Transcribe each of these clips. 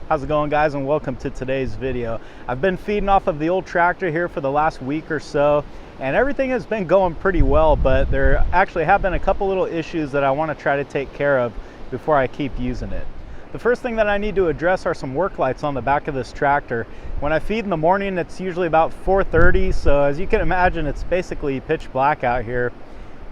How's it going, guys, and welcome to today's video. I've been feeding off of the old tractor here for the last week or so, and everything has been going pretty well, but there actually have been a couple little issues that I want to try to take care of before I keep using it. The first thing that I need to address are some work lights on the back of this tractor. When I feed in the morning, it's usually about 4:30, so as you can imagine, it's basically pitch black out here.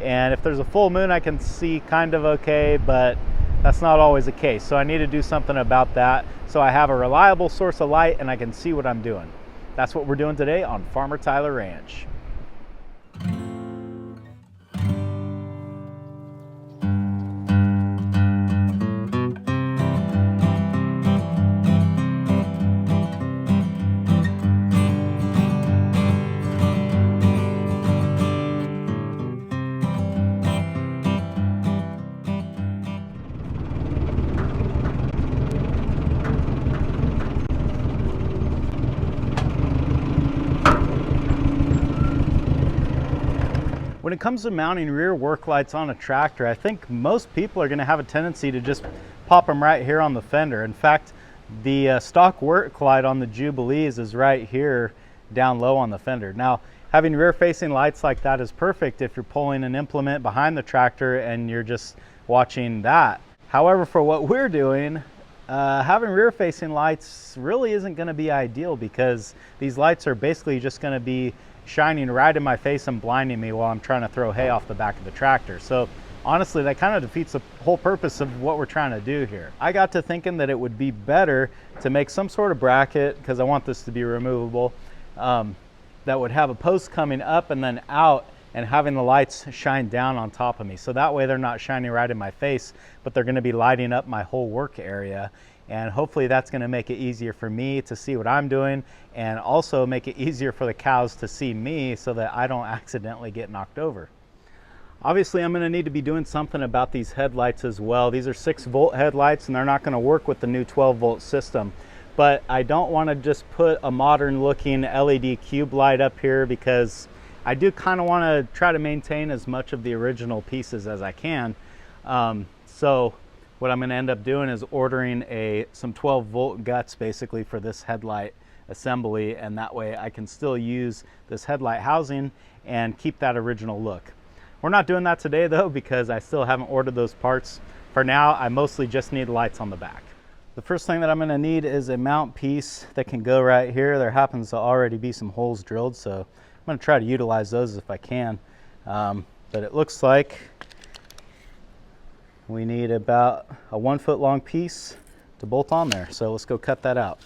And if there's a full moon, I can see kind of okay, but that's not always the case. So I need to do something about that so I have a reliable source of light and I can see what I'm doing. That's what we're doing today on Farmer Tyler Ranch. When it comes to mounting rear work lights on a tractor, I think most people are going to have a tendency to just pop them right here on the fender. In fact, the stock work light on the Jubilees is right here down low on the fender. Now, having rear facing lights like that is perfect if you're pulling an implement behind the tractor and you're just watching that. However, for what we're doing, having rear facing lights really isn't going to be ideal because these lights are basically just going to be shining right in my face and blinding me while I'm trying to throw hay off the back of the tractor. So honestly, that kind of defeats the whole purpose of what we're trying to do here. I got to thinking that it would be better to make some sort of bracket, because I want this to be removable, that would have a post coming up and then out and having the lights shine down on top of me. So that way they're not shining right in my face, but they're going to be lighting up my whole work area. And hopefully that's going to make it easier for me to see what I'm doing and also make it easier for the cows to see me so that I don't accidentally get knocked over. Obviously, I'm going to need to be doing something about these headlights as well. These are 6-volt headlights and they're not going to work with the new 12-volt system. But I don't want to just put a modern looking LED cube light up here because I do kind of want to try to maintain as much of the original pieces as I can. So what I'm going to end up doing is ordering some 12-volt guts basically for this headlight assembly, and that way I can still use this headlight housing and keep that original look. We're not doing that today though because I still haven't ordered those parts. For now, I mostly just need lights on the back. The first thing that I'm going to need is a mount piece that can go right here. There happens to already be some holes drilled, so I'm going to try to utilize those if I can. But it looks like we need about a 1-foot long piece to bolt on there. So let's go cut that out.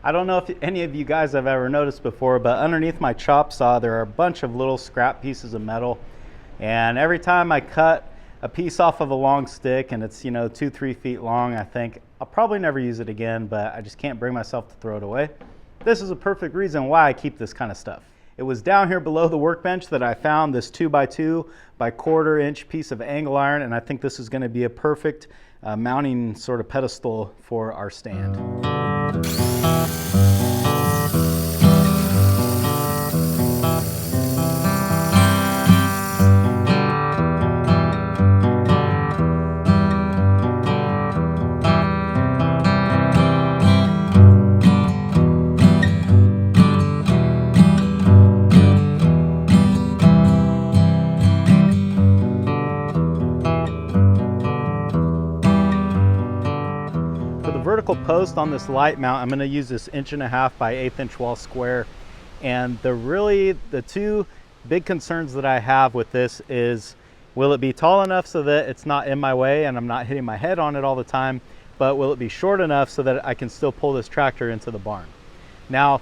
I don't know if any of you guys have ever noticed before, but underneath my chop saw, there are a bunch of little scrap pieces of metal. And every time I cut a piece off of a long stick and it's, 2-3 feet long, I think I'll probably never use it again, but I just can't bring myself to throw it away. This is a perfect reason why I keep this kind of stuff. It was down here below the workbench that I found this 2x2 by 1/4 inch piece of angle iron, and I think this is going to be a perfect mounting sort of pedestal for our stand. Vertical post on this light mount, I'm going to use this 1.5 by 1/8 inch wall square, and the two big concerns that I have with this is, will it be tall enough so that it's not in my way and I'm not hitting my head on it all the time, but will it be short enough so that I can still pull this tractor into the barn? Now,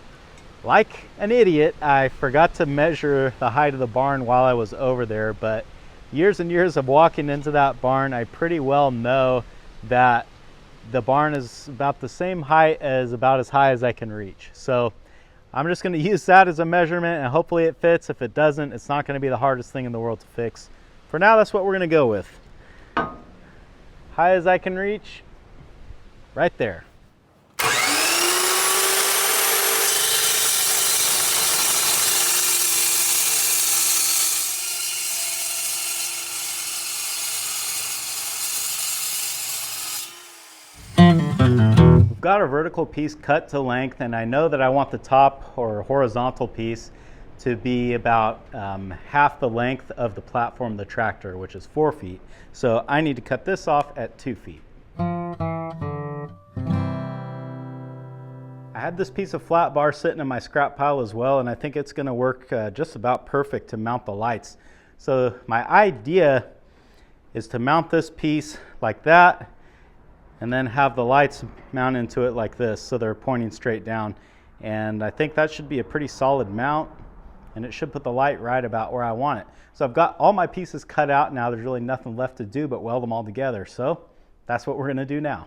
like an idiot, I forgot to measure the height of the barn while I was over there, but years and years of walking into that barn, I pretty well know that the barn is about the same height as about as high as I can reach. So I'm just going to use that as a measurement and hopefully it fits. If it doesn't, it's not going to be the hardest thing in the world to fix. For now, that's what we're going to go with. High as I can reach, right there. got a vertical piece cut to length, and I know that I want the top or horizontal piece to be about half the length of the platform of the tractor, which is 4 feet. So I need to cut this off at 2 feet. I had this piece of flat bar sitting in my scrap pile as well, and I think it's going to work just about perfect to mount the lights. So my idea is to mount this piece like that, and then have the lights mount into it like this so they're pointing straight down. And I think that should be a pretty solid mount, and it should put the light right about where I want it. So I've got all my pieces cut out now. There's really nothing left to do but weld them all together. So that's what we're going to do now.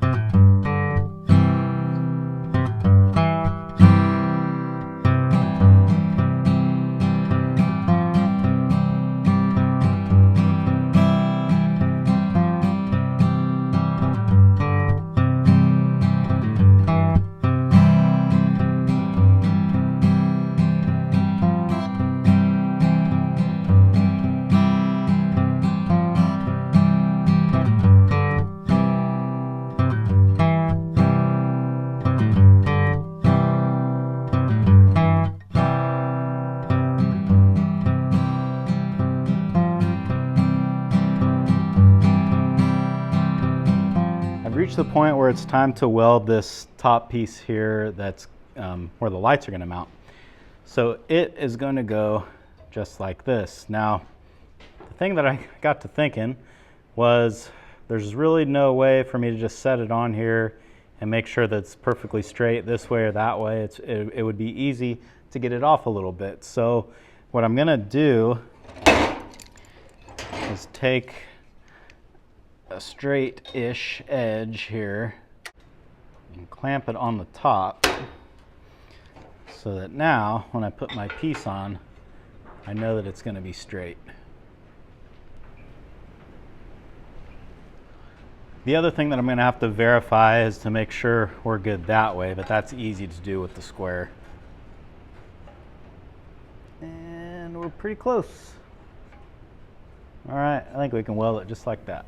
Reached the point where it's time to weld this top piece here that's where the lights are going to mount. So it is going to go just like this. Now, the thing that I got to thinking was there's really no way for me to just set it on here and make sure that it's perfectly straight this way or that way. It would be easy to get it off a little bit. So what I'm going to do is take a straight-ish edge here and clamp it on the top so that now when I put my piece on, I know that it's going to be straight. The other thing that I'm going to have to verify is to make sure we're good that way, but that's easy to do with the square. And we're pretty close. All right, I think we can weld it just like that.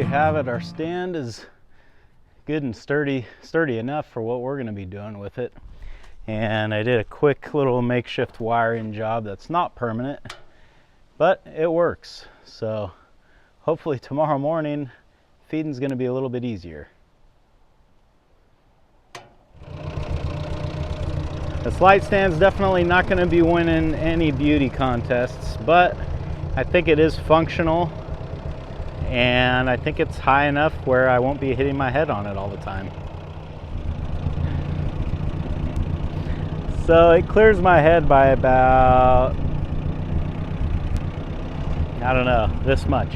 Have it. Our stand is good and sturdy enough for what we're going to be doing with it. And I did a quick little makeshift wiring job that's not permanent, but it works. So hopefully tomorrow morning feeding's going to be a little bit easier. This light stand's definitely not going to be winning any beauty contests, but I think it is functional. And I think it's high enough where I won't be hitting my head on it all the time. So it clears my head by about, I don't know, this much.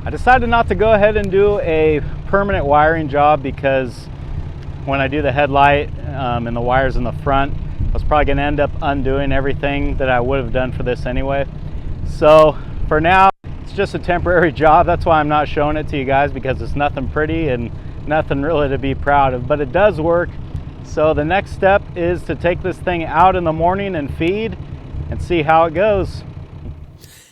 I decided not to go ahead and do a permanent wiring job because when I do the headlight and the wires in the front, I was probably gonna end up undoing everything that I would have done for this anyway. So for now, it's just a temporary job. That's why I'm not showing it to you guys, because it's nothing pretty and nothing really to be proud of, but it does work. So the next step is to take this thing out in the morning and feed and see how it goes.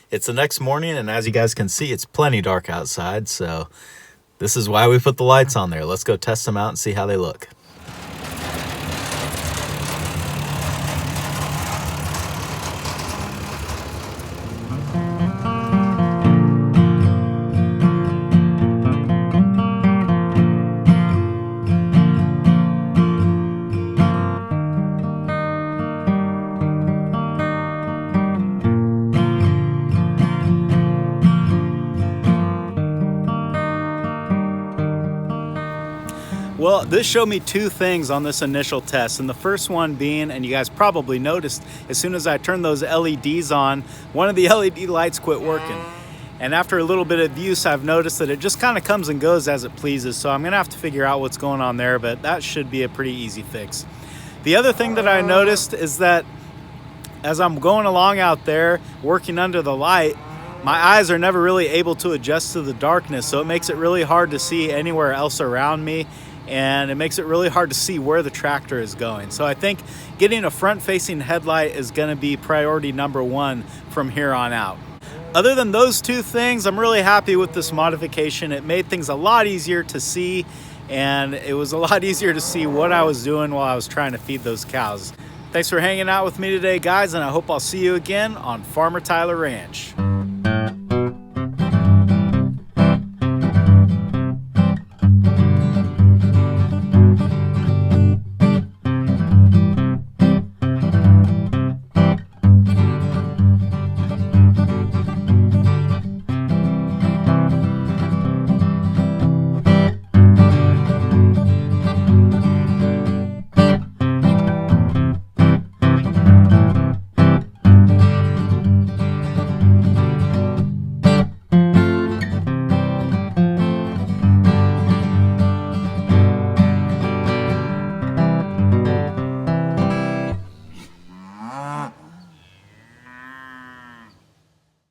It's the next morning, and as you guys can see, it's plenty dark outside, so this is why we put the lights on there. Let's go test them out and see how they look. Well, this showed me two things on this initial test, and the first one being, and you guys probably noticed, as soon as I turned those LEDs on, one of the LED lights quit working. And after a little bit of use, I've noticed that it just kind of comes and goes as it pleases, so I'm gonna have to figure out what's going on there, but that should be a pretty easy fix. The other thing that I noticed is that as I'm going along out there, working under the light, my eyes are never really able to adjust to the darkness, so it makes it really hard to see anywhere else around me, and it makes it really hard to see where the tractor is going. So I think getting a front-facing headlight is going to be priority number one from here on out. Other than those two things, I'm really happy with this modification. It made things a lot easier to see, and it was a lot easier to see what I was doing while I was trying to feed those cows. Thanks for hanging out with me today, guys, and I hope I'll see you again on Farmer Tyler Ranch.